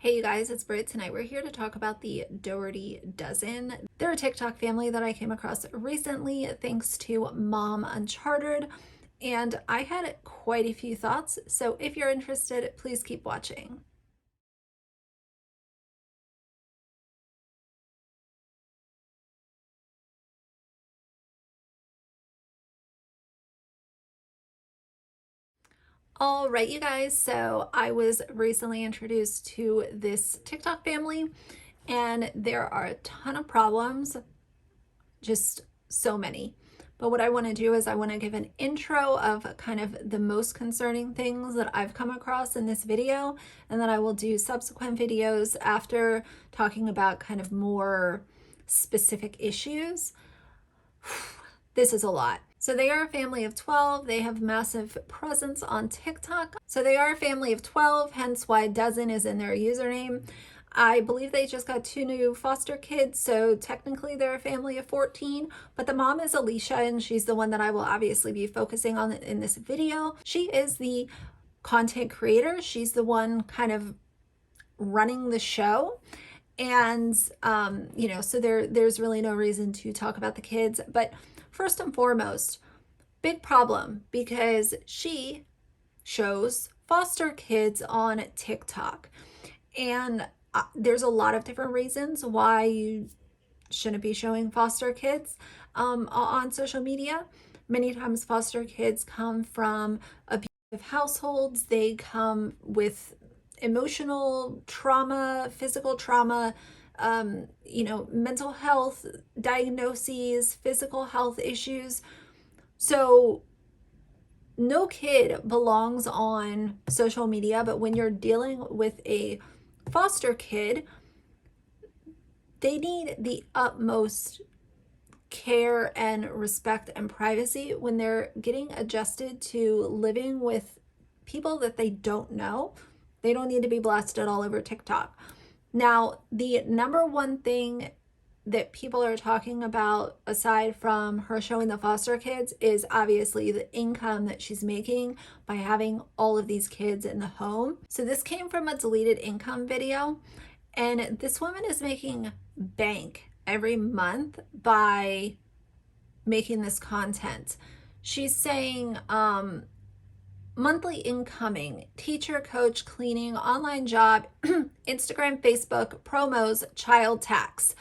Hey you guys, it's Britt. Tonight we're here to talk about the Dougherty Dozen. They're a TikTok family that I came across recently thanks to Mom Uncharted, and I had quite a few thoughts, so if you're interested, please keep watching. All right, you guys, so I was recently introduced to this TikTok family, and there are a ton of problems, just so many. But what I want to do is I want to give an intro of kind of the most concerning things that I've come across in this video, and then I will do subsequent videos after talking about kind of more specific issues. This is a lot. So they are a family of 12. They have massive presence on TikTok. So they are a family of 12, hence why dozen is in their username. I believe they just got 2 new foster kids, so technically they're a family of 14, but the mom is Alicia, and she's the one that I will obviously be focusing on in this video. She is the content creator. She's the one kind of running the show. And, so there's really no reason to talk about the kids. But first and foremost, big problem because she shows foster kids on TikTok. And there's a lot of different reasons why you shouldn't be showing foster kids on social media. Many times foster kids come from abusive households. They come with emotional trauma, physical trauma, mental health diagnoses, physical health issues. So no kid belongs on social media, but when you're dealing with a foster kid, they need the utmost care and respect and privacy when they're getting adjusted to living with people that they don't know. They don't need to be blasted all over TikTok. Now, the number one thing that people are talking about, aside from her showing the foster kids, is obviously the income that she's making by having all of these kids in the home. So this came from a deleted income video, and this woman is making bank every month by making this content. She's saying monthly incoming, teacher, coach, cleaning, online job, Instagram, Facebook, promos, child tax.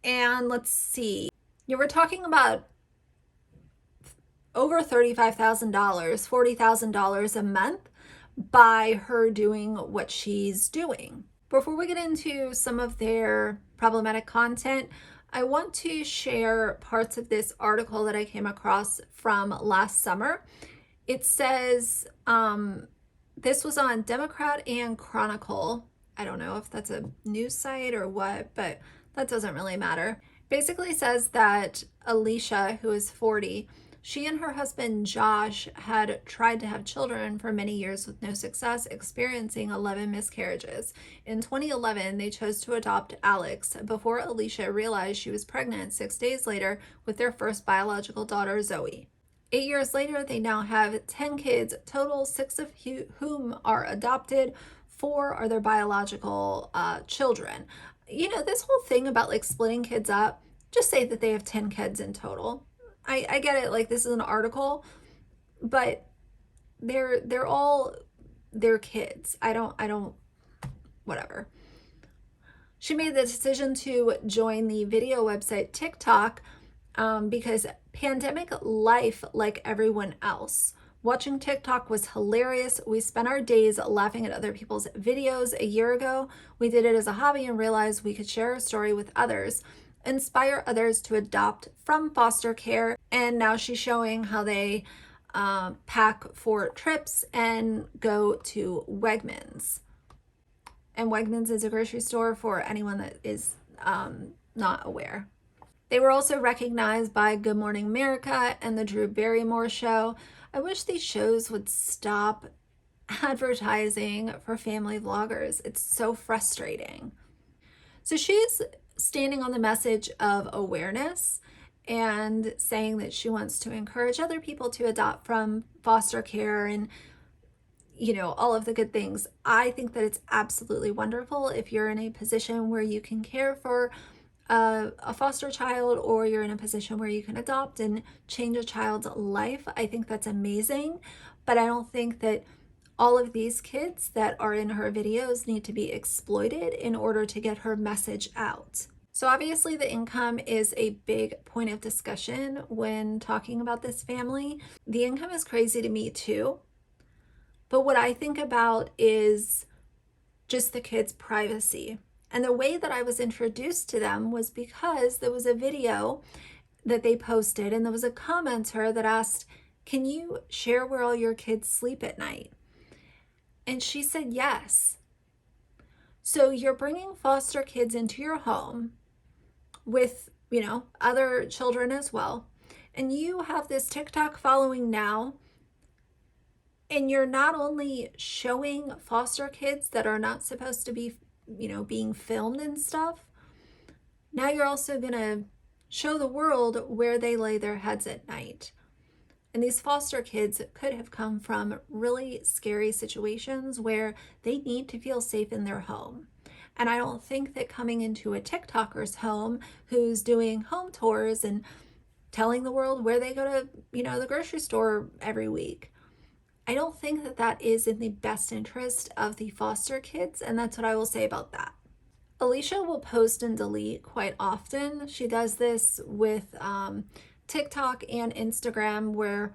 And let's see, we're talking about over $35,000, $40,000 a month by her doing what she's doing. Before we get into some of their problematic content, I want to share parts of this article that I came across from last summer. It says, this was on Democrat and Chronicle. I don't know if that's a news site or what, but that doesn't really matter. Basically says that Alicia, who is 40, she and her husband Josh had tried to have children for many years with no success, experiencing 11 miscarriages. In 2011, they chose to adopt Alex before Alicia realized she was pregnant 6 days later with their first biological daughter, Zoe. 8 years later, they now have 10 kids total, 6 of whom are adopted. 4 are their biological children. This whole thing about like splitting kids up, just say that they have 10 kids in total. I get it, like this is an article, but they're all their kids. I don't, whatever. She made the decision to join the video website TikTok because pandemic life like everyone else. Watching TikTok was hilarious. We spent our days laughing at other people's videos. A year ago, we did it as a hobby and realized we could share our story with others, inspire others to adopt from foster care. And now she's showing how they pack for trips and go to Wegmans. And Wegmans is a grocery store for anyone that is not aware. They were also recognized by Good Morning America and the Drew Barrymore Show. I wish these shows would stop advertising for family vloggers. It's so frustrating. So she's standing on the message of awareness and saying that she wants to encourage other people to adopt from foster care. And all of the good things. I think that it's absolutely wonderful if you're in a position where you can care for a foster child, or you're in a position where you can adopt and change a child's life. I think that's amazing, but I don't think that all of these kids that are in her videos need to be exploited in order to get her message out. So obviously the income is a big point of discussion when talking about this family. The income is crazy to me too, but what I think about is just the kids' privacy. And the way that I was introduced to them was because there was a video that they posted, and there was a commenter that asked, "Can you share where all your kids sleep at night?" And she said yes. So you're bringing foster kids into your home with, other children as well. And you have this TikTok following now, and you're not only showing foster kids that are not supposed to be, being filmed and stuff, now you're also going to show the world where they lay their heads at night. And these foster kids could have come from really scary situations where they need to feel safe in their home. And I don't think that coming into a TikToker's home who's doing home tours and telling the world where they go to, the grocery store every week, I don't think that that is in the best interest of the foster kids. And that's what I will say about that. Alicia will post and delete quite often. She does this with TikTok and Instagram, where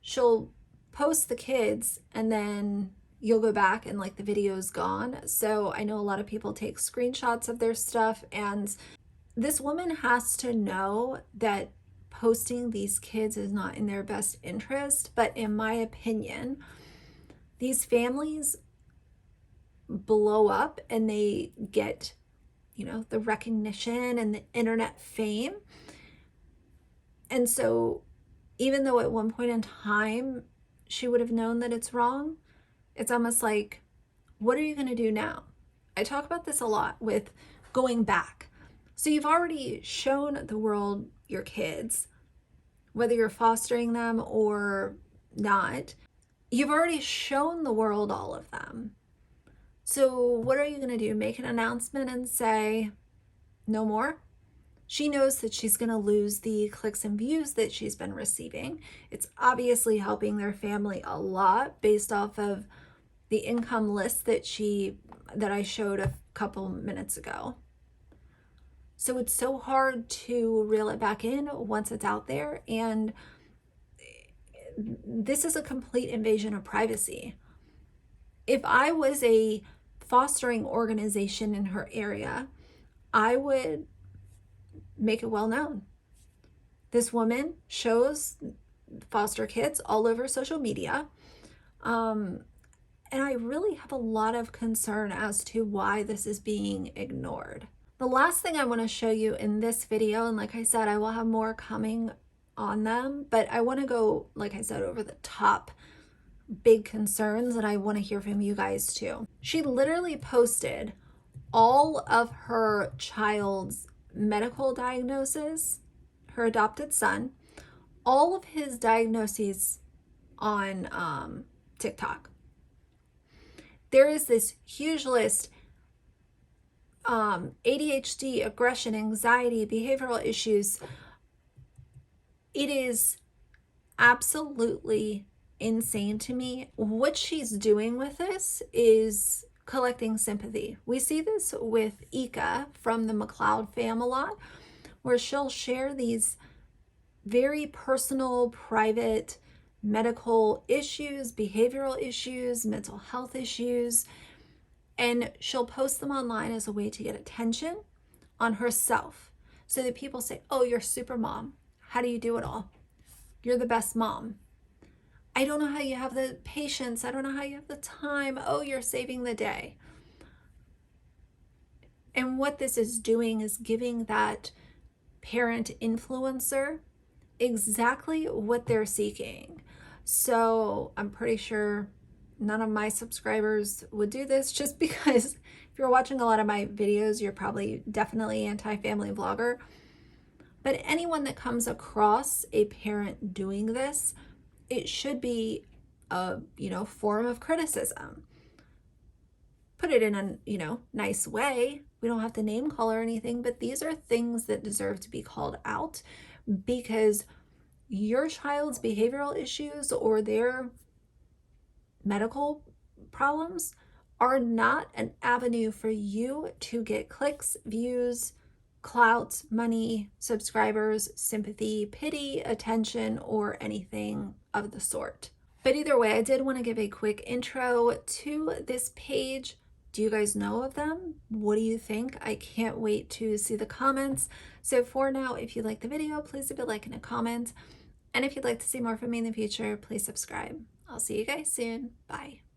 she'll post the kids and then you'll go back and the video is gone. So I know a lot of people take screenshots of their stuff, and this woman has to know that posting these kids is not in their best interest. But in my opinion, these families blow up and they get, the recognition and the internet fame. And so even though at one point in time she would have known that it's wrong, it's almost like, what are you going to do now? I talk about this a lot with going back. So you've already shown the world your kids, whether you're fostering them or not. You've already shown the world all of them. So what are you going to do? Make an announcement and say, no more? She knows that she's going to lose the clicks and views that she's been receiving. It's obviously helping their family a lot based off of the income list that I showed a couple minutes ago. So it's so hard to reel it back in once it's out there. And this is a complete invasion of privacy. If I was a fostering organization in her area, I would make it well known. This woman shows foster kids all over social media. And I really have a lot of concern as to why this is being ignored. The last thing I want to show you in this video, and like I said, I will have more coming on them, but I want to go, like I said, over the top big concerns, and I want to hear from you guys too. She literally posted all of her child's medical diagnosis, her adopted son, all of his diagnoses on TikTok. There is this huge list, ADHD, aggression, anxiety, behavioral issues. It is absolutely insane to me. What she's doing with this is collecting sympathy. We see this with Ika from the McLeod fam a lot, where she'll share these very personal, private medical issues, behavioral issues, mental health issues, and she'll post them online as a way to get attention on herself, so that people say, oh, you're super mom. How do you do it all? You're the best mom. I don't know how you have the patience. I don't know how you have the time. Oh, you're saving the day. And what this is doing is giving that parent influencer exactly what they're seeking. So I'm pretty sure none of my subscribers would do this, just because if you're watching a lot of my videos, you're probably definitely anti-family vlogger. But anyone that comes across a parent doing this, it should be a, form of criticism. Put it in a, nice way. We don't have to name call or anything, but these are things that deserve to be called out, because your child's behavioral issues or their medical problems are not an avenue for you to get clicks, views, clout, money, subscribers, sympathy, pity, attention, or anything of the sort. But either way, I did want to give a quick intro to this page. Do you guys know of them? What do you think? I can't wait to see the comments. So for now, if you like the video, please leave a like and a comment. And if you'd like to see more from me in the future, please subscribe. I'll see you guys soon. Bye.